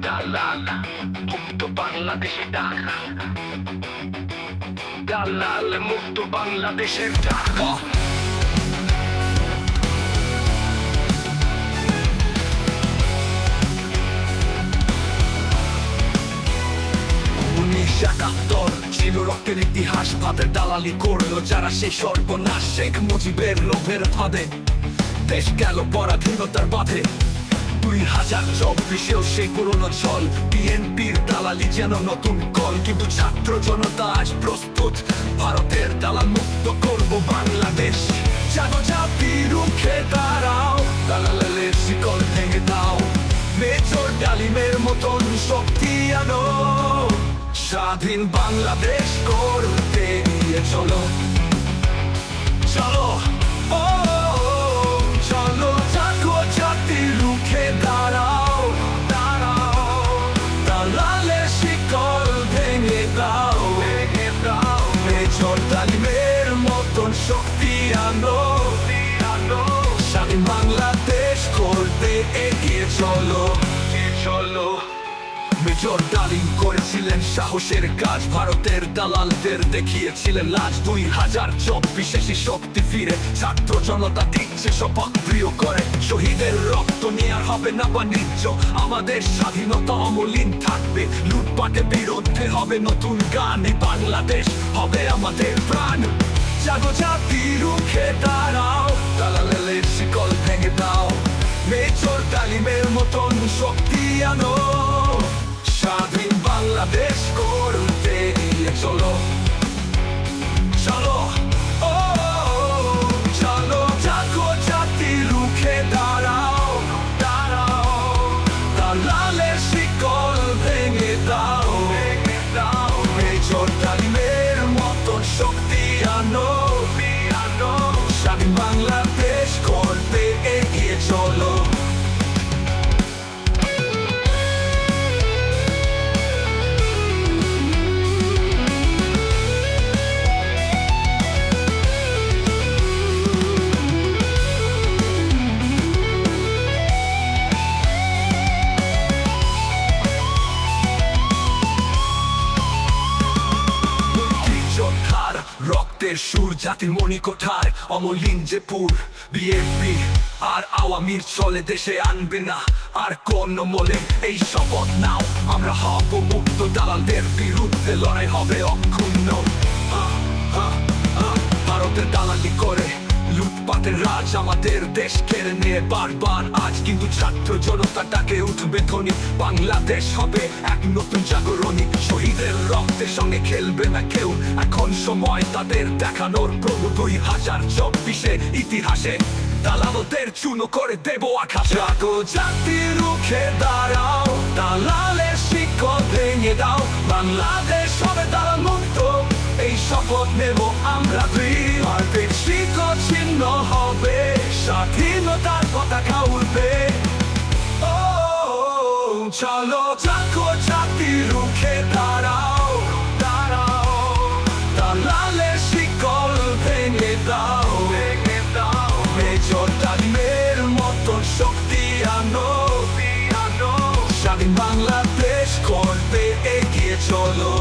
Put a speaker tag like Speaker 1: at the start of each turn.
Speaker 1: দালাল মুক্ত বাংলাদেশে ডাকা, দালাল মুক্ত বাংলাদেশের ডাকা। ছিল রক্তের ইতিহাস, ভাতের দালালি করলো যারা সেই সর্বনাশ। শেখ মুজিবের লোভের ফাঁদে দেশ গেল পরাধীনতার বাঁধে। 2024-এও সেই পুরনো ছল, বিএনপির দালালি যেন নতুন কল। কিন্তু ছাত্র জনতা আজ প্রস্তুত, ভারতের দালাল মুক্ত করব বাংলাদেশ। জাগো জাতি রুখে দাঁড়াও, দালালের শিকল ভেঙে দাও। মেজর ডালিমের মতন শক্তি আনো, স্বাধীন বাংলাদেশ করতে নিয়ে চলো। চলো ও চলো, জাগো জাতি রুখে দাঁড়াও, দাঁড়াও। দালালের শিকল ভেঙে দাও, ভেঙে দাও। মেজর ডালিমের মতন শক্তি আনো, আনো। স্বাধীন বাংলাদেশ করতে এগিয়ে চলো, চলো। মেজর ডালিম করেছিলেন সাহসের কাজ, ভারতের দালালদের দেখিয়েছিলেন লাজ। 2024-এ শক্তি ফিরে, ছাত্র জনতা দিচ্ছে শপথ প্রিয় করে। শহীদের রক্ত নিয়ে আর হবে না বাণিজ্য, আমাদের স্বাধীনতা অমলিন থাকবে। লুটপাটের বিরুদ্ধে হবে নতুন গান, এই বাংলাদেশ হবে আমাদের প্রাণ। জাগো জাতি রুখে দাঁড়াও, দালালের শিকল ভেঙে দাও। মেজর ডালিমের মতন শক্তি আনো, স্বাধীন বাংলাদেশ করতে নিয়ে চলো। চলো ও চলো, জাগো জাতি রুখে দাঁড়াও, দাঁড়াও। দালালের শিকল ভেঙে দাও, ভেঙে দাও। মেজর ডালিমের মতন শক্তি আনো, আনো। স্বাধীন বাংলাদেশ করতে এগিয়ে চলো। রক্তের সুর জাতির মণিকোঠার, অমলিন যে পুর। বিএনপি আর আওয়ামীর চলে দেশে আনবে না আর কোন মলে। এই শপথ নাও, আমরা হব মুক্ত, দালালদের বিরুদ্ধে লড়াই হবে অক্ষুণ্ণ। ভারতের দালালি করে লুটপাটের রাজ আমাদের দেশ কেড়ে নিয়ে বারবার আজ। কিন্তু ছাত্র জনতা ডাকে উঠবে ধ্বনি, বাংলাদেশ হবে এক নতুন জাগরণী। শহীদের রক্তের সঙ্গে খেলবে না কেউ, এখন সময় তাদের দেখানোর প্রভু। 2024-এর ইতিহাসে দালালদের চূর্ণ করে দেব আঘাত। জাগো জাতি রুখে দাঁড়াও, দালালের শিকল ভেঙে দাও। বাংলাদেশ হবে দালাল মুক্ত, এই শপথ নেব আমরা। শিকল ছিন্ন হবে, স্বাধীনতার পতাকা উঠবে। ও চলো, জাগো জাতি রুখে দাঁড়াও, দাঁড়াও। দালালের শিকল ভেঙে দাও, ভেঙে দাও। মেজর ডালিমের মতন শক্তি আনো, আনো। স্বাধীন বাংলাদেশ করতে এগিয়ে চলো।